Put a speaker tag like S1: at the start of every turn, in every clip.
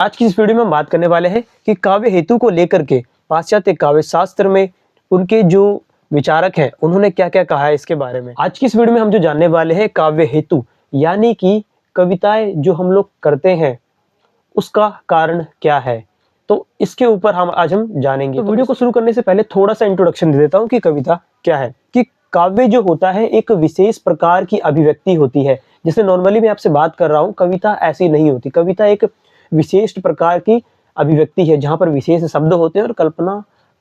S1: आज की इस वीडियो में हम बात करने वाले हैं कि काव्य हेतु को लेकर के पाश्चात्य काव्य शास्त्र में उनके जो विचारक हैं उन्होंने क्या क्या कहा है इसके बारे में। आज की इस वीडियो में हम जो जानने वाले हैं काव्य हेतु यानी कि कविताएं जो हम लोग करते हैं उसका कारण क्या है, तो इसके ऊपर आज हम जानेंगे। तो वीडियो को शुरू करने से पहले थोड़ा सा इंट्रोडक्शन दे देता हूँ कि कविता क्या है। कि काव्य जो होता है एक विशेष प्रकार की अभिव्यक्ति होती है। जैसे नॉर्मली मैं आपसे बात कर रहा हूँ, कविता ऐसी नहीं होती। कविता एक विशेष प्रकार की अभिव्यक्ति है जहाँ पर विशेष शब्द होते हैं और कल्पना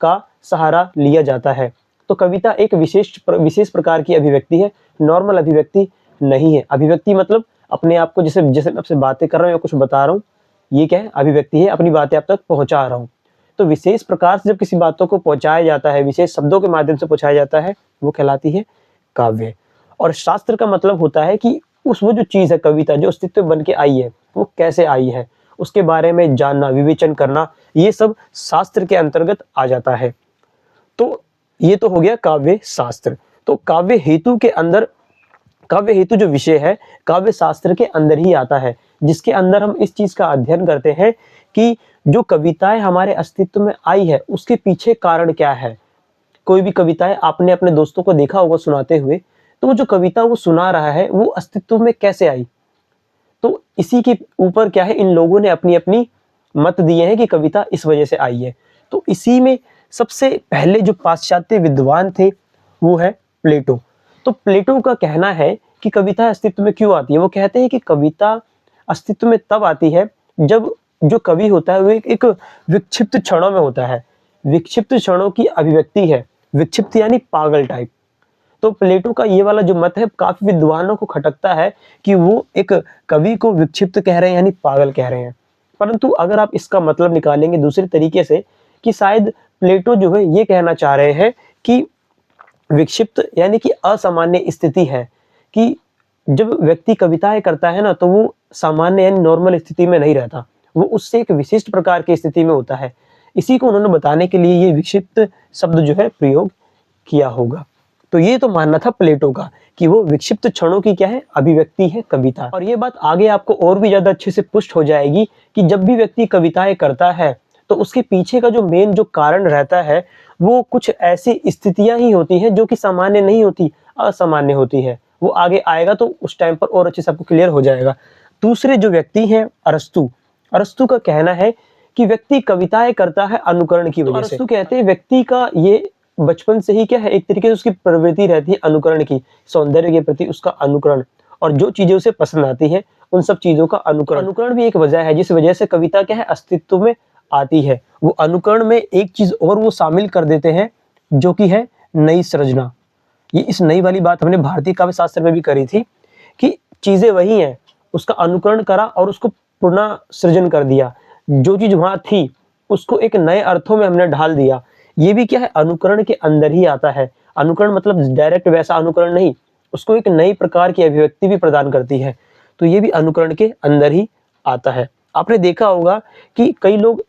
S1: का सहारा लिया जाता है। तो कविता एक विशेष प्रकार की अभिव्यक्ति है, नॉर्मल अभिव्यक्ति नहीं है। अभिव्यक्ति मतलब अपने आप को जैसे मैं आपसे बातें कर रहा हूँ या कुछ बता रहा हूँ, ये क्या है, अभिव्यक्ति है, अपनी बातें आप तक पहुंचा रहा हूँ। तो विशेष प्रकार से जब किसी बातों को पहुंचाया जाता है, विशेष शब्दों के माध्यम से पहुंचाया जाता है, वो कहलाती है काव्य। और शास्त्र का मतलब होता है कि वो जो चीज़ है, कविता जो अस्तित्व बन के आई है, वो कैसे आई है, उसके बारे में जानना, विवेचन करना, ये सब शास्त्र के अंतर्गत आ जाता है। तो ये तो हो गया काव्य शास्त्र। तो काव्य हेतु के अंदर, काव्य हेतु जो विषय है काव्य शास्त्र के अंदर ही आता है, जिसके अंदर हम इस चीज का अध्ययन करते हैं कि जो कविताएं हमारे अस्तित्व में आई है उसके पीछे कारण क्या है। कोई भी कविताएं आपने अपने दोस्तों को देखा होगा सुनाते हुए, तो वो जो कविता वो सुना रहा है वो अस्तित्व में कैसे आई। तो इसी के ऊपर क्या है, इन लोगों ने अपनी अपनी मत दिए हैं कि कविता इस वजह से आई है। तो इसी में सबसे पहले जो पाश्चात्य विद्वान थे वो है प्लेटो। तो प्लेटो का कहना है कि कविता अस्तित्व में क्यों आती है। वो कहते हैं कि कविता अस्तित्व में तब आती है जब जो कवि होता है वो एक विक्षिप्त क्षणों में होता है। विक्षिप्त क्षणों की अभिव्यक्ति है, विक्षिप्त यानी पागल टाइप। तो प्लेटो का ये वाला जो मत है काफी विद्वानों को खटकता है कि वो एक कवि को विक्षिप्त कह रहे हैं यानी पागल कह रहे हैं। परंतु अगर आप इसका मतलब निकालेंगे दूसरे तरीके से कि शायद प्लेटो जो है ये कहना चाह रहे हैं कि विक्षिप्त यानी कि असामान्य स्थिति है, कि जब व्यक्ति कविताएं करता है ना तो वो सामान्य यानी नॉर्मल स्थिति में नहीं रहता, वो उससे एक विशिष्ट प्रकार की स्थिति में होता है। इसी को उन्होंने बताने के लिए ये विक्षिप्त शब्द जो है प्रयोग किया होगा। तो ये तो मानना था प्लेटो का कि वो विक्षिप्त क्षणों की क्या है, अभिव्यक्ति है कविता। और ये बात आगे आपको और भी ज्यादा अच्छे से पुष्ट हो जाएगी कि जब भी व्यक्ति कविताएं करता है तो उसके पीछे का जो मेन जो कारण रहता है वो कुछ ऐसी स्थितियां ही होती हैं जो कि सामान्य नहीं होती, असामान्य होती है। वो आगे आएगा तो उस टाइम पर और अच्छे से आपको क्लियर हो जाएगा। दूसरे जो व्यक्ति हैं अरस्तु, अरस्तु का कहना है कि व्यक्ति कविताएं करता है अनुकरण की वजह से। अरस्तु कहते हैं व्यक्ति का ये बचपन से ही क्या है, एक तरीके से उसकी प्रवृत्ति रहती है अनुकरण की, सौंदर्य के प्रति उसका अनुकरण, और जो चीजें उसे पसंद आती है उन सब चीजों का अनुकरण। अनुकरण भी एक वजह है जिस वजह से कविता क्या है अस्तित्व में आती है। वो अनुकरण में एक चीज और वो शामिल कर देते हैं जो कि है नई सृजना। ये इस नई वाली बात हमने भारतीय काव्य शास्त्र में भी करी थी कि चीजें वही हैं, उसका अनुकरण करा और उसको पुनः सृजन कर दिया। जो चीज वहां थी उसको एक नए अर्थों में हमने ढाल दिया। ये भी क्या है, अनुकरण के अंदर ही आता है। अनुकरण मतलब डायरेक्ट वैसा अनुकरण नहीं, उसको एक नई प्रकार की अभिव्यक्ति भी प्रदान करती है। तो ये भी अनुकरण के अंदर ही आता है। आपने देखा होगा कि कई लोग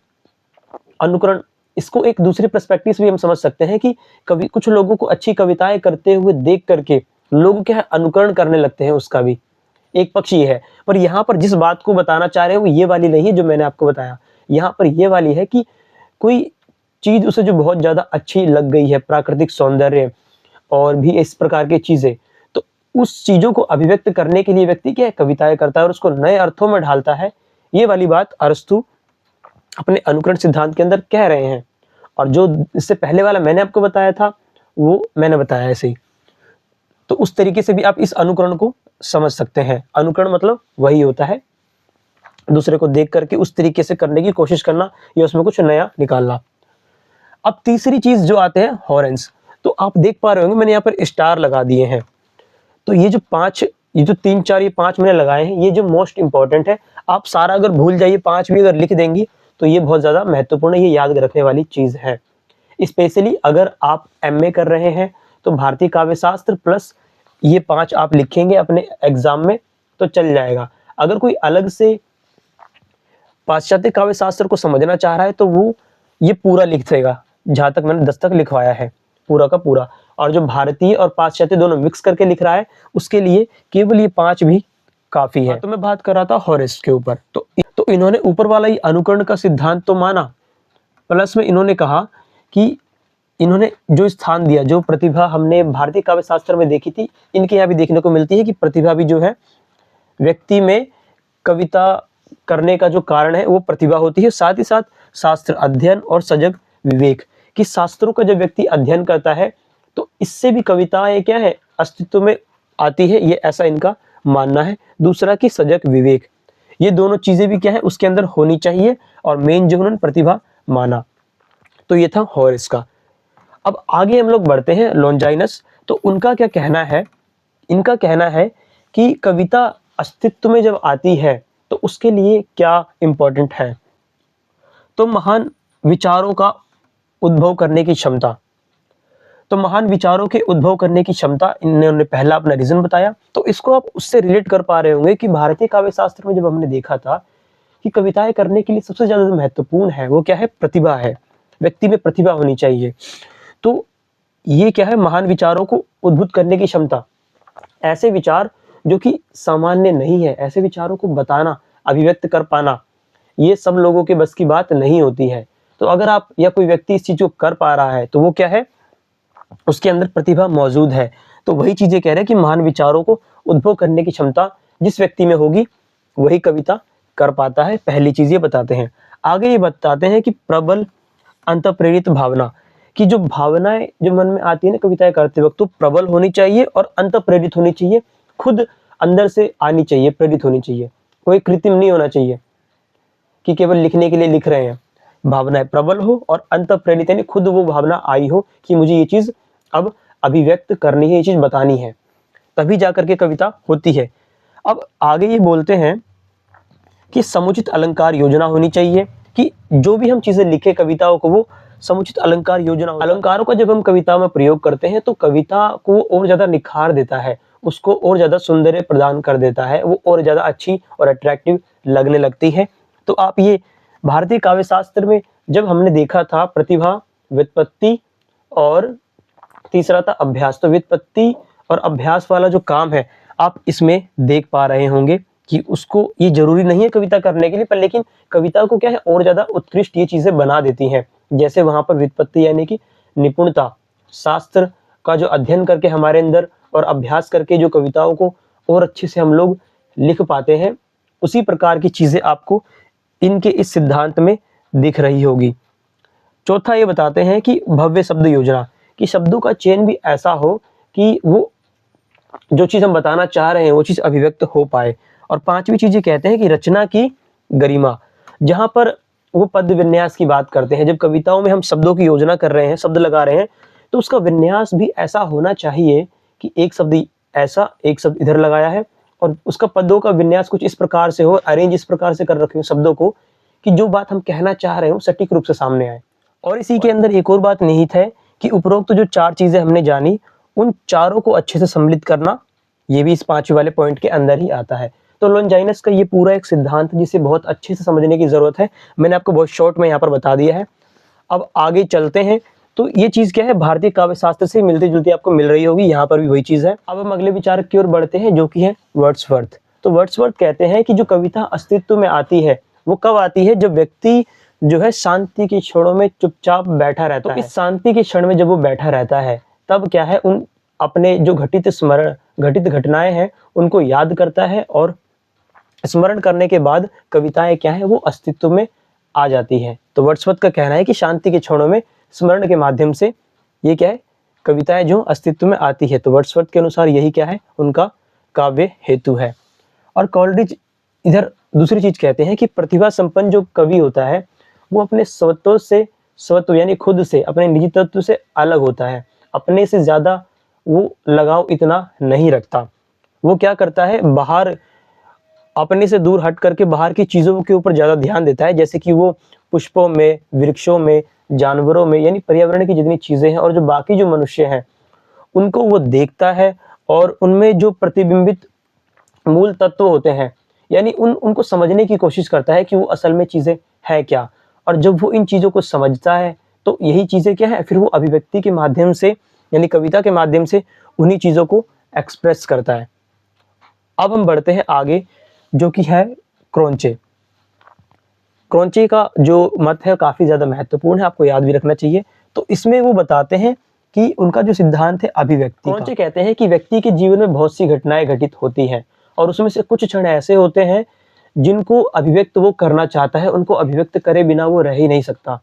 S1: अनुकरण, इसको एक दूसरे पर्सपेक्टिव से भी हम समझ सकते हैं कि कभी कुछ लोगों को अच्छी कविताएं करते हुए देख करके लोग क्या है अनुकरण करने लगते हैं, उसका भी एक पक्ष ये है। पर यहाँ पर जिस बात को बताना चाह रहे हैं वो ये वाली नहीं है जो मैंने आपको बताया। यहाँ पर ये वाली है कि कोई चीज उसे जो बहुत ज्यादा अच्छी लग गई है, प्राकृतिक सौंदर्य और भी इस प्रकार की चीजें, तो उस चीजों को अभिव्यक्त करने के लिए व्यक्ति क्या है कविताएं करता है और उसको नए अर्थों में ढालता है। ये वाली बात अरस्तु अपने अनुकरण सिद्धांत के अंदर कह रहे हैं। और जो इससे पहले वाला मैंने आपको बताया था वो मैंने बताया ऐसे ही। तो उस तरीके से भी आप इस अनुकरण को समझ सकते हैं। अनुकरण मतलब वही होता है दूसरे को देख करके उस तरीके से करने की कोशिश करना या उसमें कुछ नया निकालना। अब तीसरी चीज जो आते हैं हॉरेंस। तो आप देख पा रहे होंगे मैंने यहाँ पर स्टार लगा दिए हैं। तो ये जो पांच, ये जो तीन चार, ये पांच मैंने लगाए हैं, ये जो मोस्ट इंपॉर्टेंट है। आप सारा अगर भूल जाइए, पांच भी अगर लिख देंगी तो ये बहुत ज्यादा महत्वपूर्ण है, ये याद रखने वाली चीज है। स्पेशली अगर आप एमए कर रहे हैं तो भारतीय काव्य शास्त्र प्लस ये पांच आप लिखेंगे अपने एग्जाम में तो चल जाएगा। अगर कोई अलग से पाश्चात्य काव्य शास्त्र को समझना चाह रहा है तो वो ये पूरा लिख देगा, जहां तक मैंने 10 तक लिखवाया है पूरा का पूरा। और जो भारतीय और पाश्चात्य दोनों मिक्स करके लिख रहा है उसके लिए केवल ये पांच भी काफी है। तो मैं बात कर रहा था हॉरेस के ऊपर। तो तो इन्होंने ऊपर वाला ही अनुकरण का सिद्धांत तो माना, प्लस में इन्होंने कहा कि इन्होंने जो स्थान दिया, जो प्रतिभा हमने भारतीय काव्य शास्त्र में देखी थी, इनके यहाँ भी देखने को मिलती है कि प्रतिभा भी जो है व्यक्ति में कविता करने का जो कारण है वो प्रतिभा होती है। साथ ही साथ शास्त्र अध्ययन और सजग विवेक, कि शास्त्रों का जब व्यक्ति अध्ययन करता है तो इससे भी कविताएं क्या है अस्तित्व में आती है, ये ऐसा इनका मानना है। दूसरा कि सजग विवेक, ये दोनों चीजें भी क्या है उसके अंदर होनी चाहिए, और मेन जो उन्होंने प्रतिभा माना। तो ये था हॉरेस का। अब आगे हम लोग बढ़ते हैं लॉन्जाइनस। तो उनका क्या कहना है, इनका कहना है कि कविता अस्तित्व में जब आती है तो उसके लिए क्या इंपॉर्टेंट है, तो महान विचारों का उद्भव करने की क्षमता। तो महान विचारों के उद्भव करने की क्षमता, इन्होंने पहला अपना रीजन बताया। तो इसको आप उससे रिलेट कर पा रहे होंगे कि भारतीय काव्य शास्त्र में जब हमने देखा था कि कविताएं करने के लिए सबसे ज्यादा महत्वपूर्ण है वो क्या है, प्रतिभा है, व्यक्ति में प्रतिभा होनी चाहिए। तो ये क्या है, महान विचारों को उद्भुत करने की क्षमता, ऐसे विचार जो कि सामान्य नहीं है, ऐसे विचारों को बताना, अभिव्यक्त कर पाना, ये सब लोगों के बस की बात नहीं होती है। तो अगर आप या कोई व्यक्ति इस चीज को कर पा रहा है तो वो क्या है, उसके अंदर प्रतिभा मौजूद है। तो वही चीजें कह रहे हैं कि महान विचारों को उद्भव करने की क्षमता जिस व्यक्ति में होगी वही कविता कर पाता है। पहली चीज ये बताते हैं। आगे ये बताते हैं कि प्रबल अंतःप्रेरित भावना, कि जो भावनाएं जो मन में आती है ना कविताएं करते वक्त, तो प्रबल होनी चाहिए और अंतःप्रेरित होनी चाहिए, खुद अंदर से आनी चाहिए, प्रेरित होनी चाहिए, कोई कृत्रिम नहीं होना चाहिए कि केवल लिखने के लिए लिख रहे हैं। भावनाएं प्रबल हो और अंतःप्रेरित, यानी खुद वो भावना आई हो कि मुझे ये चीज अब अभिव्यक्त करनी है, ये चीज बतानी है, तभी जाकर के कविता होती है। अब आगे ये बोलते हैं कि समुचित अलंकार योजना होनी चाहिए, कि जो भी हम चीजें लिखे कविताओं को वो समुचित अलंकार योजना, अलंकारों का जब हम कविता में प्रयोग करते हैं तो कविता को और ज्यादा निखार देता है, उसको और ज्यादा सौंदर्य प्रदान कर देता है, वो और ज्यादा अच्छी और अट्रैक्टिव लगने लगती है। तो आप ये भारतीय काव्य शास्त्र में जब हमने देखा था प्रतिभा, व्युत्पत्ति और तीसरा था अभ्यास, तो व्युत्पत्ति और अभ्यास वाला जो काम है आप इसमें देख पा रहे होंगे कि उसको, ये जरूरी नहीं है कविता करने के लिए, पर लेकिन कविता को क्या है और ज्यादा उत्कृष्ट ये चीजें बना देती हैं। जैसे वहां पर व्युत्पत्ति यानी कि निपुणता, शास्त्र का जो अध्ययन करके हमारे अंदर और अभ्यास करके जो कविताओं को और अच्छे से हम लोग लिख पाते हैं, उसी प्रकार की चीजें आपको इनके इस सिद्धांत में दिख रही होगी। चौथा ये बताते हैं कि भव्य शब्द योजना, कि शब्दों का चयन भी ऐसा हो कि वो जो चीज हम बताना चाह रहे हैं वो चीज अभिव्यक्त हो पाए। और पांचवी चीज ये कहते हैं कि रचना की गरिमा, जहां पर वो पद विन्यास की बात करते हैं। जब कविताओं में हम शब्दों की योजना कर रहे हैं, शब्द लगा रहे हैं, तो उसका विन्यास भी ऐसा होना चाहिए कि एक शब्द ऐसा, एक शब्द इधर लगाया है और उसका पदों का विन्यास कुछ इस प्रकार से हो, अरेंज इस प्रकार से कर रखे हो शब्दों को कि जो बात हम कहना चाह रहे हो सटीक रूप से सामने आए। और इसी के अंदर एक और बात निहित है कि उपरोक्त जो चार चीजें हमने जानी, उन चारों को अच्छे से सम्मिलित करना, ये भी इस पांचवें वाले पॉइंट के अंदर ही आता है। तो लॉन्जाइनस का ये पूरा एक सिद्धांत जिसे बहुत अच्छे से समझने की जरूरत है, मैंने आपको बहुत शॉर्ट में यहाँ पर बता दिया है। अब आगे चलते हैं। तो ये चीज क्या है, भारतीय काव्य शास्त्र से मिलती जुलती आपको मिल रही होगी, यहाँ पर भी वही चीज है। अब हम अगले विचारक की ओर बढ़ते हैं जो कि है वर्ड्सवर्थ। तो वर्ड्सवर्थ कहते हैं कि जो कविता अस्तित्व में आती है वो कब आती है, जब व्यक्ति जो है शांति के क्षणों में चुपचाप बैठा रहता है। तो इस शांति के क्षण में जब वो बैठा रहता है तब क्या है, उन अपने जो घटित घटनाएं हैं उनको याद करता है, और स्मरण करने के बाद कविताएं क्या है वो अस्तित्व में आ जाती है। तो वर्ड्सवर्थ का कहना है कि शांति के क्षणों में स्मरण के माध्यम से ये क्या है, कविताएं जो अस्तित्व में आती है। तो वर्ड्सवर्थ के अनुसार यही क्या है, उनका काव्य हेतु है। और कॉलरिज इधर दूसरी चीज कहते हैं कि प्रतिभा संपन्न जो कवि होता है वो अपने स्वत्व यानी खुद से, अपने निजी तत्व से अलग होता है, अपने से ज्यादा वो लगाव इतना नहीं रखता। वो क्या करता है, बाहर अपने से दूर हट करके बाहर की चीजों के ऊपर ज्यादा ध्यान देता है, जैसे कि वो पुष्पों में, वृक्षों में, जानवरों में, यानी पर्यावरण की जितनी चीजें हैं और जो बाकी जो मनुष्य हैं उनको वो देखता है, और उनमें जो प्रतिबिंबित मूल तत्व होते हैं यानी उनको समझने की कोशिश करता है कि वो असल में चीजें हैं क्या। और जब वो इन चीजों को समझता है तो यही चीजें क्या है, फिर वो अभिव्यक्ति के माध्यम से यानी कविता के माध्यम से उन्हीं चीजों को एक्सप्रेस करता है। अब हम बढ़ते हैं आगे जो कि है क्रोंचे। क्रोंचे का जो मत है काफ़ी ज़्यादा महत्वपूर्ण है, आपको याद भी रखना चाहिए। तो इसमें वो बताते हैं कि उनका जो सिद्धांत है अभिव्यक्ति का। क्रोंचे कहते हैं कि व्यक्ति के जीवन में बहुत सी घटनाएं घटित होती हैं और उसमें से कुछ क्षण ऐसे होते हैं जिनको अभिव्यक्त वो करना चाहता है, उनको अभिव्यक्त करे बिना वो रह ही नहीं सकता।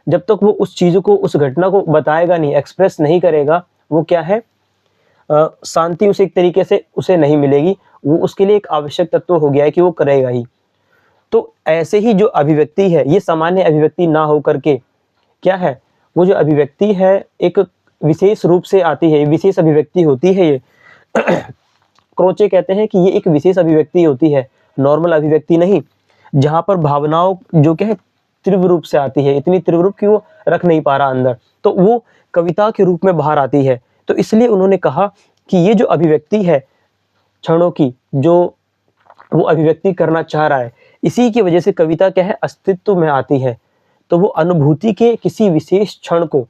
S1: जब तक वो उस चीज़ को, उस घटना को बताएगा नहीं, एक्सप्रेस नहीं करेगा, वो क्या है, शांति उसे एक तरीके से उसे नहीं मिलेगी। वो उसके लिए एक आवश्यक तत्व हो गया है कि वो करेगा ही। तो ऐसे ही जो अभिव्यक्ति है, ये सामान्य अभिव्यक्ति ना हो करके क्या है, वो जो अभिव्यक्ति है एक विशेष रूप से आती है, विशेष अभिव्यक्ति होती है ये। क्रोचे कहते हैं कि ये एक विशेष अभिव्यक्ति होती है, नॉर्मल अभिव्यक्ति नहीं, जहाँ पर भावनाओं जो क्या है तीव्र रूप से आती है, इतनी तीव्र रूप कि वो रख नहीं पा रहा अंदर, तो वो कविता के रूप में बाहर आती है। तो इसलिए उन्होंने कहा कि ये जो अभिव्यक्ति है क्षणों की, जो वो अभिव्यक्ति करना चाह रहा है, इसी की वजह से कविता क्या है अस्तित्व में आती है। तो वो अनुभूति के किसी विशेष क्षण को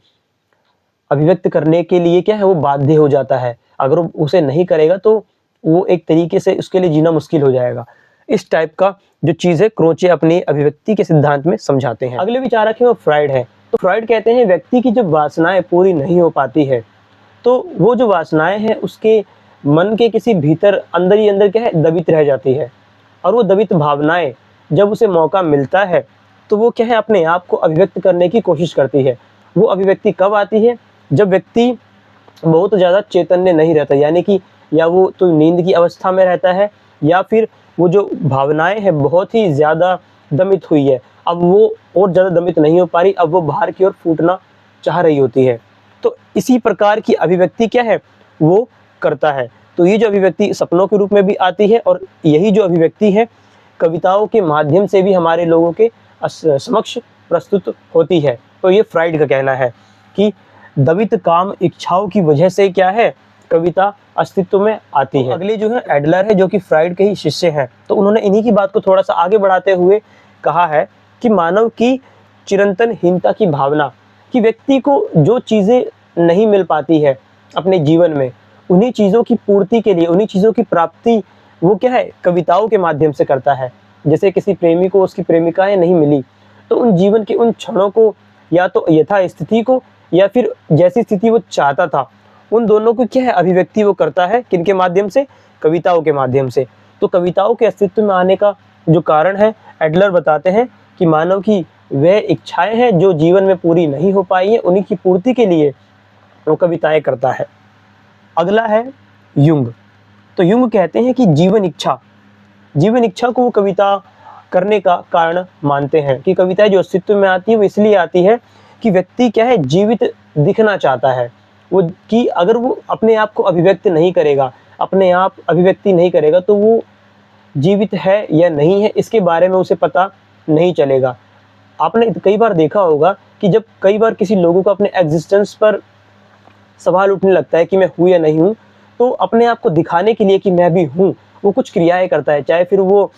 S1: अभिव्यक्त करने के लिए क्या है वो बाध्य हो जाता है। अगर वो उसे नहीं करेगा तो वो एक तरीके से उसके लिए जीना मुश्किल हो जाएगा। इस टाइप का जो चीज़ है क्रोचे अपनी अभिव्यक्ति के सिद्धांत में समझाते हैं। अगले विचारक है वो फ्राइड है। तो फ्राइड कहते हैं व्यक्ति की जब वासनाएं पूरी नहीं हो पाती है तो वो जो वासनाएं हैं उसके मन के किसी भीतर अंदर ही अंदर क्या है दबित रह जाती है, और वो दबित भावनाएं जब उसे मौका मिलता है तो वो क्या है अपने आप को अभिव्यक्त करने की कोशिश करती है। वो अभिव्यक्ति कब आती है, जब व्यक्ति बहुत ज़्यादा चैतन्य नहीं रहता, यानी कि या वो तो नींद की अवस्था में रहता है, या फिर वो जो भावनाएं हैं बहुत ही ज़्यादा दमित हुई है, अब वो और ज़्यादा दमित नहीं हो पा रही, अब वो बाहर की ओर फूटना चाह रही होती है। तो इसी प्रकार की अभिव्यक्ति क्या है वो करता है। तो ये जो अभिव्यक्ति सपनों के रूप में भी आती है, और यही जो अभिव्यक्ति है कविताओं के माध्यम से भी हमारे लोगों के समक्ष प्रस्तुत होती है। तो ये फ्राइड का कहना है कि दबित काम इच्छाओं की वजह से क्या है कविता अस्तित्व में आती है। अगले जो है एडलर है, जो कि फ्राइड के ही शिष्य हैं। तो उन्होंने इन्हीं की बात को थोड़ा सा आगे बढ़ाते हुए कहा है कि मानव की चिरंतनहीनता की भावना, कि व्यक्ति को जो चीज़ें नहीं मिल पाती है अपने जीवन में, उन्हीं चीज़ों की पूर्ति के लिए, उन्हीं चीज़ों की प्राप्ति वो क्या है कविताओं के माध्यम से करता है। जैसे किसी प्रेमी को उसकी प्रेमिकाएं नहीं मिली, तो उन जीवन के उन क्षणों को, या तो यथा स्थिति को, या फिर जैसी स्थिति वो चाहता था, उन दोनों को क्या है अभिव्यक्ति वो करता है, किनके माध्यम से, कविताओं के माध्यम से। तो कविताओं के अस्तित्व में आने का जो कारण है एडलर बताते हैं कि मानव की वह इच्छाएं हैं जो जीवन में पूरी नहीं हो पाई है, उन्हीं की पूर्ति के लिए वो कविताएं करता है। अगला है युंग। तो युंग कहते हैं कि जीवन इच्छा को वो कविता करने का कारण मानते हैं, कि कविताएं जो अस्तित्व में आती है वो इसलिए आती है कि व्यक्ति क्या है जीवित दिखना चाहता है, वो कि अगर वो अपने आप को अभिव्यक्त नहीं करेगा, अपने आप अभिव्यक्ति नहीं करेगा, तो वो जीवित है या नहीं है इसके बारे में उसे पता नहीं चलेगा। आपने कई बार देखा होगा कि जब कई बार किसी लोगों को अपने एग्जिस्टेंस पर सवाल उठने लगता है कि मैं हूँ या नहीं हूँ, तो अपने आप को दिखाने के लिए कि मैं भी हूँ, वो कुछ क्रियाएं करता है, चाहे फिर वो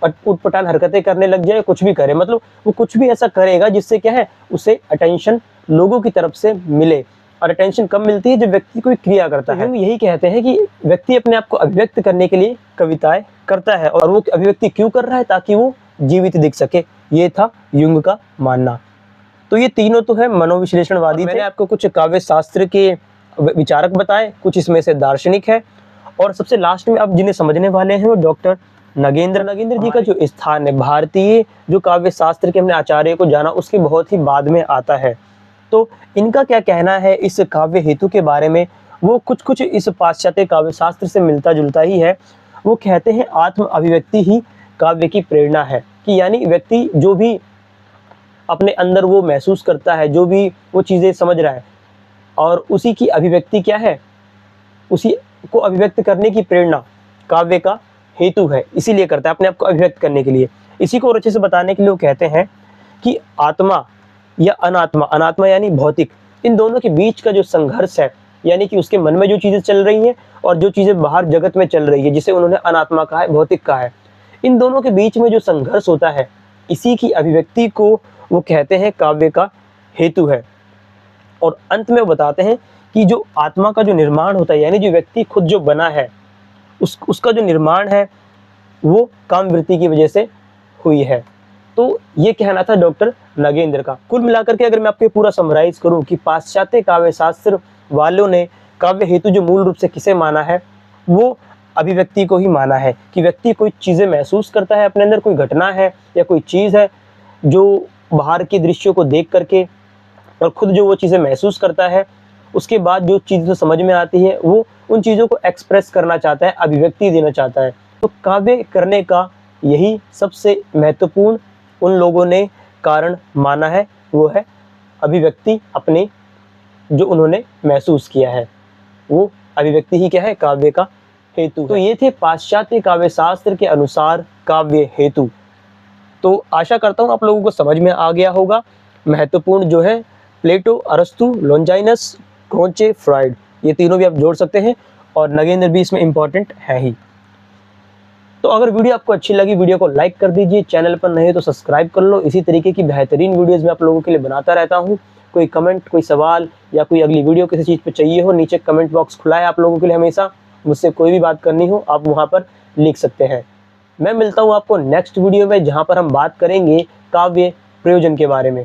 S1: उटपटांग हरकतें करने लग जाए, कुछ भी करे, मतलब वो कुछ भी ऐसा करेगा जिससे क्या है उसे अटेंशन लोगों की तरफ से मिले। और अटेंशन कब मिलती है, जब व्यक्ति कोई क्रिया करता है। यही कहते हैं कि व्यक्ति अपने आप को अभिव्यक्त करने के लिए कविताएं करता है, और वो अभिव्यक्ति क्यों कर रहा है, ताकि वो जीवित दिख सके। ये था युंग का मानना। तो ये तीनों तो है मनोविश्लेषणवादी। मैंने आपको कुछ काव्य शास्त्र के विचारक बताए, कुछ इसमें से दार्शनिक है, और सबसे लास्ट में अब जिन्हें समझने वाले हैं वो डॉक्टर नगेंद्र जी का जो स्थान है भारतीय जो काव्य शास्त्र के हमने आचार्य को जाना उसके बहुत ही बाद में आता है। तो इनका क्या कहना है इस काव्य हेतु के बारे में, वो कुछ इस पाश्चात्य काव्य शास्त्र से मिलता जुलता ही है। वो कहते हैं आत्म अभिव्यक्ति ही काव्य की प्रेरणा है, कि यानी व्यक्ति जो भी अपने अंदर वो महसूस करता है, जो भी वो चीज़ें समझ रहा है, और उसी की अभिव्यक्ति क्या है, उसी को अभिव्यक्त करने की प्रेरणा काव्य का हेतु है, इसीलिए करता है अपने आप को अभिव्यक्त करने के लिए। इसी को और अच्छे से बताने के लिए वो कहते हैं कि आत्मा या अनात्मा, अनात्मा यानी भौतिक, इन दोनों के बीच का जो संघर्ष है, यानी कि उसके मन में जो चीज़ें चल रही हैं और जो चीज़ें बाहर जगत में चल रही है, जिसे उन्होंने अनात्मा कहा है, भौतिक कहा है, इन दोनों के बीच में जो संघर्ष होता है, इसी की अभिव्यक्ति को वो कहते हैं काव्य का हेतु है। और अंत में वो बताते हैं कि जो आत्मा का जो निर्माण होता है, यानी जो व्यक्ति खुद जो बना है, उसका जो निर्माण है वो काम वृत्ति की वजह से हुई है। तो ये कहना था डॉक्टर नगेंद्र का। कुल मिलाकर के अगर मैं आपको पूरा समराइज करूं कि पाश्चात्य काव्य शास्त्र वालों ने काव्य हेतु जो मूल रूप से किसे माना है, वो अभिव्यक्ति को ही माना है कि व्यक्ति कोई चीज़ें महसूस करता है अपने अंदर, कोई घटना है या कोई चीज़ है जो बाहर के दृश्यों को देख करके और खुद जो वो चीज़ें महसूस करता है, उसके बाद जो चीज़ तो समझ में आती है वो उन चीज़ों को एक्सप्रेस करना चाहता है, अभिव्यक्ति देना चाहता है। तो काव्य करने का यही सबसे महत्वपूर्ण उन लोगों ने कारण माना है, वो है अभिव्यक्ति। अपने जो उन्होंने महसूस किया है वो अभिव्यक्ति ही क्या है, काव्य का हेतु। तो ये थे पाश्चात्य काव्य शास्त्र के अनुसार काव्य हेतु। तो आशा करता हूँ आप लोगों को समझ में आ गया होगा। महत्वपूर्ण जो है प्लेटो, अरस्तु, लॉन्जाइनस, क्रोचे, फ्रॉइड, ये तीनों भी आप जोड़ सकते हैं और नगेंद्र भी इसमें इंपॉर्टेंट है ही। तो अगर वीडियो आपको अच्छी लगी, वीडियो को लाइक कर दीजिए, चैनल पर नए तो सब्सक्राइब कर लो। इसी तरीके की बेहतरीन वीडियोस मैं आप लोगों के लिए बनाता रहता हूँ। कोई कमेंट, कोई सवाल या कोई अगली वीडियो किसी चीज़ पे चाहिए हो, नीचे कमेंट बॉक्स खुला है आप लोगों के लिए हमेशा। मुझसे कोई भी बात करनी हो आप वहाँ पर लिख सकते हैं। मैं मिलता हूँ आपको नेक्स्ट वीडियो में, जहाँ पर हम बात करेंगे काव्य प्रयोजन के बारे में।